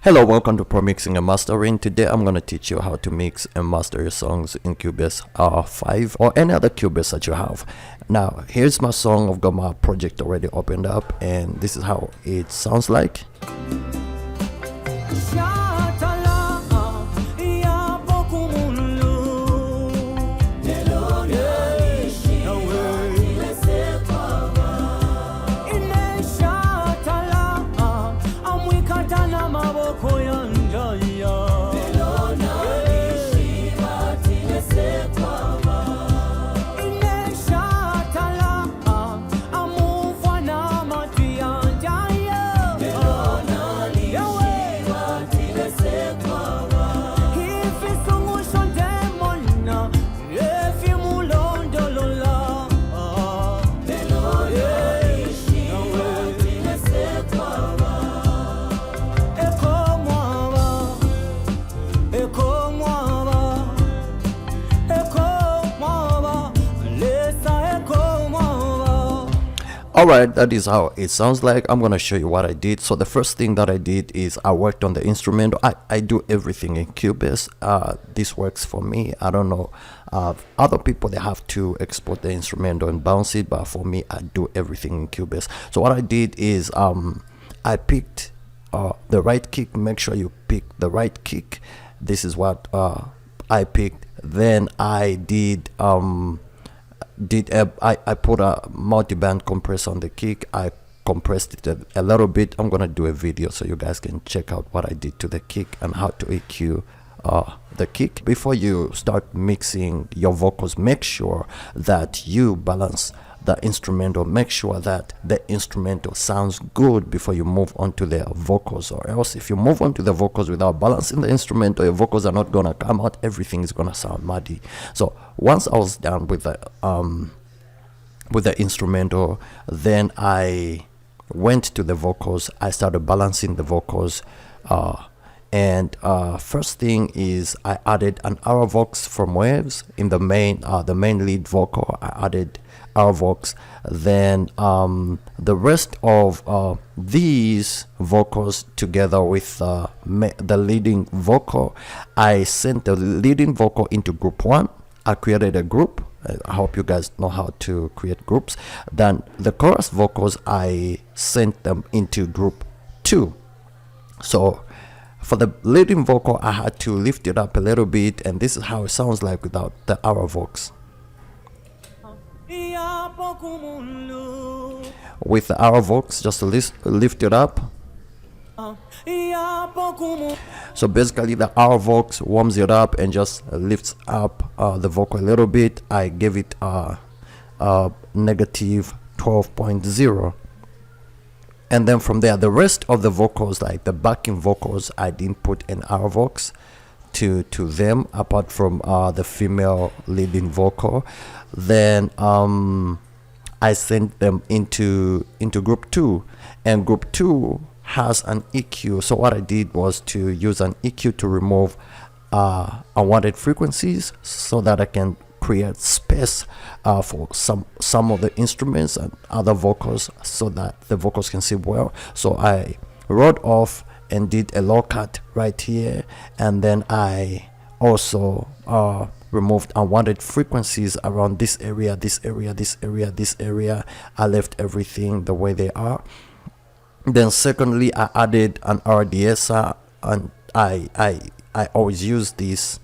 Hello, welcome to Pro Mixing and Mastering. Today I'm going to teach you how to mix and master your songs in Cubase R5 or any other Cubase that you have. Now, here's my song. I've got my project already opened up and this is how it sounds like. Alright, that is how it sounds like. I'm gonna show you what I did. So the first thing that I did is I worked on the instrument. I do everything in Cubase. This works for me. I don't know, other people, they have to export the instrumental and bounce it, but for me, I do everything in Cubase. So what I did is I picked the right kick. Make sure you pick the right kick. This is what I picked. Then I did I put a multi-band compressor on the kick. I compressed it a little bit. I'm gonna do a video so you guys can check out what I did to the kick and how to EQ the kick. Before you start mixing your vocals, make sure that you balance the instrumental. Make sure that the instrumental sounds good before you move on to the vocals, or else if you move on to the vocals without balancing the instrumental, your vocals are not gonna come out. Everything is gonna sound muddy. So once I was done with the instrumental, then I went to the vocals. I started balancing the vocals, and first thing is I added an Vox from Waves in the main lead vocal. I added Vox. Then the rest of these vocals together with the leading vocal, I sent the leading vocal into group 1. I created a group. I hope you guys know how to create groups. Then the chorus vocals, I sent them into group 2. So for the leading vocal, I had to lift it up a little bit, and this is how it sounds like without the Vox. With the Vox, just lift it up. So basically the Vox warms it up and just lifts up the vocal a little bit. I gave it negative 12.0. And then from there, the rest of the vocals, like the backing vocals, I didn't put an Vox to them, apart from the female leading vocal. Then I sent them into group 2, and group 2 has an EQ. So what I did was to use an EQ to remove unwanted frequencies, so that I can create space for some of the instruments and other vocals, so that the vocals can sing well. So I wrote off and did a low cut right here, and then I also removed unwanted frequencies around this area, this area, this area, this area. I left everything the way they are. Then secondly, I added an RDSer, and I always use this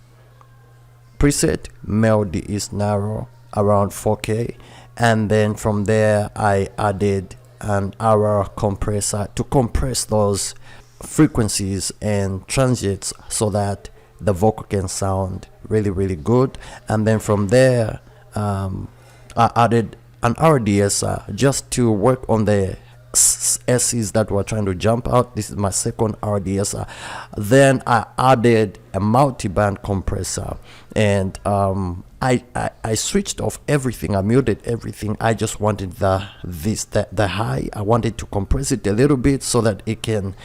preset. Melody is narrow, around 4K, and then from there I added an hour compressor to compress those frequencies and transients so that the vocal can sound really good. And then from there I added an RDSer just to work on the S's that were trying to jump out. This is my second RDSer. Then I added a multi-band compressor, and I switched off everything. I muted everything. I just wanted the high. I wanted to compress it a little bit so that it can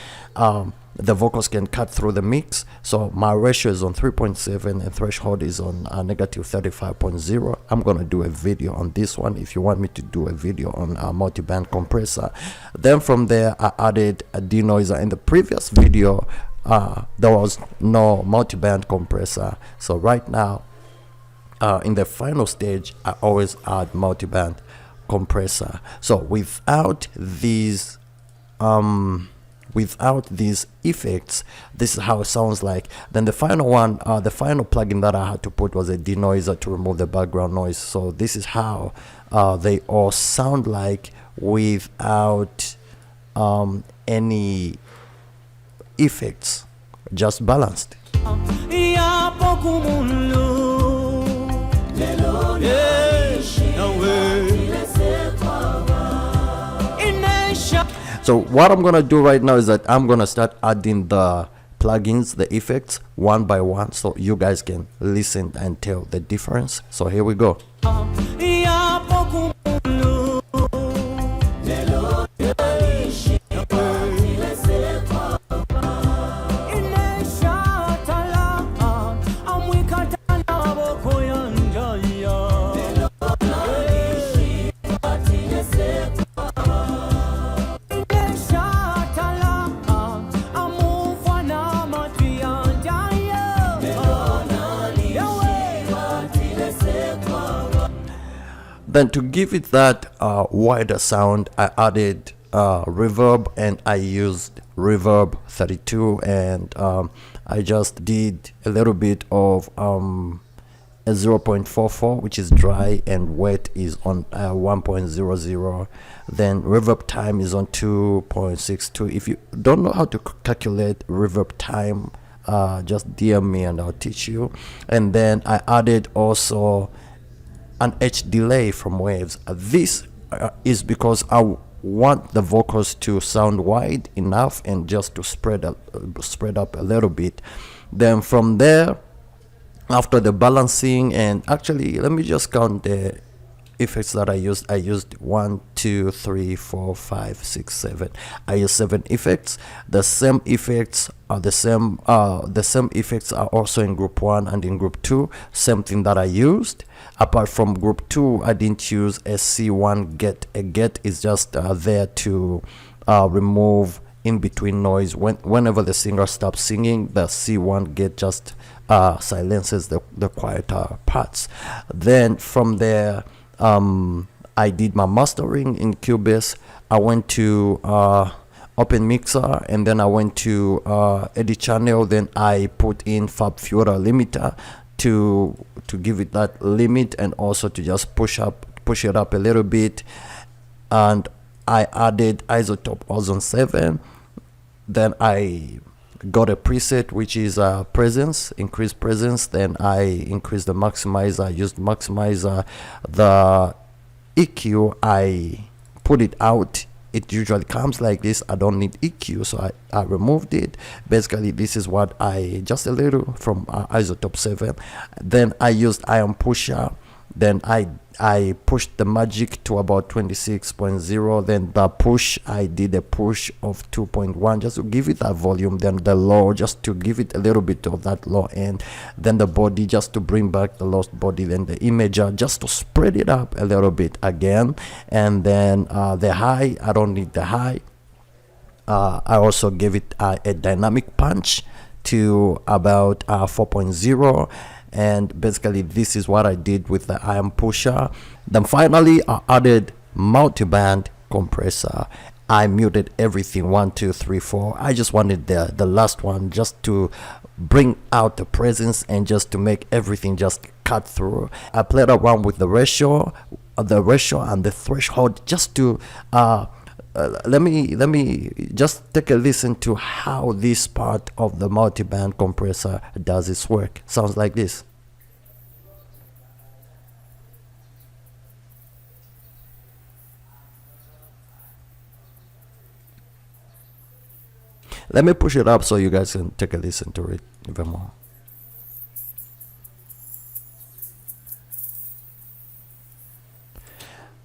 the vocals can cut through the mix. So my ratio is on 3.7 and threshold is on negative 35.0. I'm gonna do a video on this one if you want me to do a video on a multi-band compressor. Then from there I added a denoiser. In the previous video there was no multi-band compressor. So right now, in the final stage, I always add multi-band compressor. So without these effects, this is how it sounds like. Then the final one, the final plugin that I had to put was a denoiser to remove the background noise. So this is how they all sound like without any effects, just balanced. So what I'm gonna do right now is that I'm gonna start adding the plugins, the effects, one by one, so you guys can listen and tell the difference. So here we go. Then to give it that wider sound, I added reverb, and I used reverb 32, and I just did a little bit of a 0.44, which is dry, and wet is on 1.00. Then reverb time is on 2.62. If you don't know how to calculate reverb time, just DM me and I'll teach you. And then I added also an H delay from waves. This is because I want the vocals to sound wide enough and just to spread up a little bit. Then from there, after the balancing, and actually let me just count the effects that I used. I used 1, 2, 3, 4, 5, 6, 7. I used 7 effects. The same effects are the same effects are also in group 1 and in group 2. Same thing that I used. Apart from group 2, I didn't use a C1 get. A get is just there to remove in between noise. Whenever the singer stops singing, the C1 get just silences the quieter parts. Then from there, I did my mastering in Cubase. I went to Open Mixer, and then I went to Edit Channel. Then I put in Fab Filter Limiter to give it that limit, and also to just push it up a little bit. And I added Isotope Ozone 7. Then I got a preset which is presence, increased presence. Then I increased the maximizer. I used maximizer. The EQ, I put it out. It usually comes like this. I don't need EQ, so I removed it. Basically, this is what I just a little from Isotope 7. Then I used Ion Pusher. Then I pushed the magic to about 26.0. Then the push, I did a push of 2.1 just to give it that volume. Then the low, just to give it a little bit of that low end. Then the body, just to bring back the lost body. Then the imager, just to spread it up a little bit again. And then the high, I don't need the high. I also gave it a dynamic punch to about 4.0. And basically this is what I did with the Ion Pusher. Then finally I added multi-band compressor. I muted everything 1, 2, 3, 4. I just wanted the last one just to bring out the presence and just to make everything just cut through. I played around with the ratio and the threshold just to let me just take a listen to how this part of the multi-band compressor does its work. Sounds like this. Let me push it up so you guys can take a listen to it even more.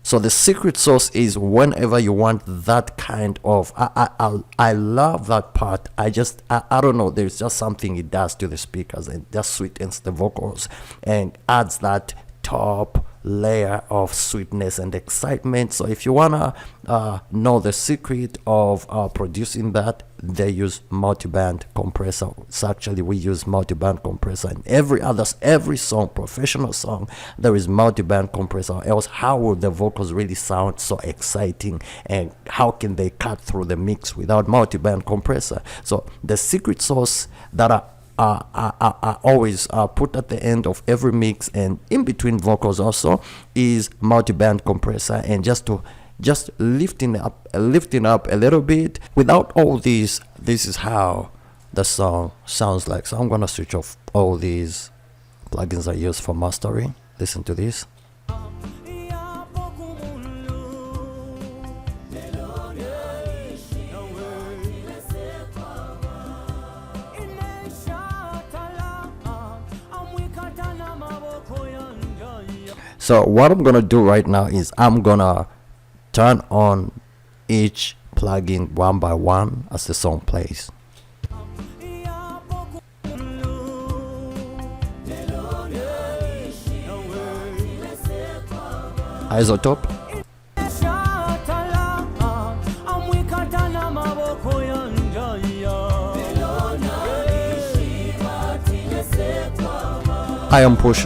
So the secret sauce is whenever you want that kind of, I love that part. I don't know, there's just something it does to the speakers, and just sweetens the vocals and adds that top layer of sweetness and excitement. So if you wanna know the secret of producing that, they use multi-band compressor. So actually we use multi-band compressor in every song, professional song, there is multi-band compressor. Else how would the vocals really sound so exciting, and how can they cut through the mix without multi-band compressor? So the secret sauce that are always put at the end of every mix and in between vocals also is multi-band compressor, and just lifting up a little bit. Without all these, this is how the song sounds like. So I'm gonna switch off all these plugins I use for mastering. Listen to this. So what I'm gonna do right now is I'm gonna turn on each plugin one by one as the song plays. Isotope. Iron push.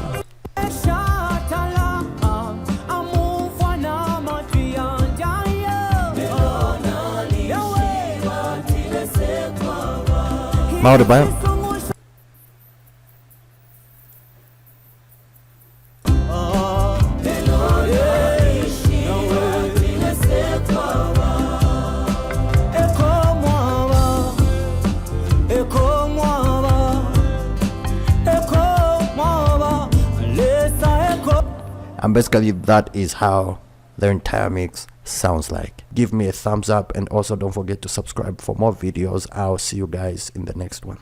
Multi-band. And basically that is how the entire mix sounds like. Give me a thumbs up, and also don't forget to subscribe for more videos. I'll see you guys in the next one.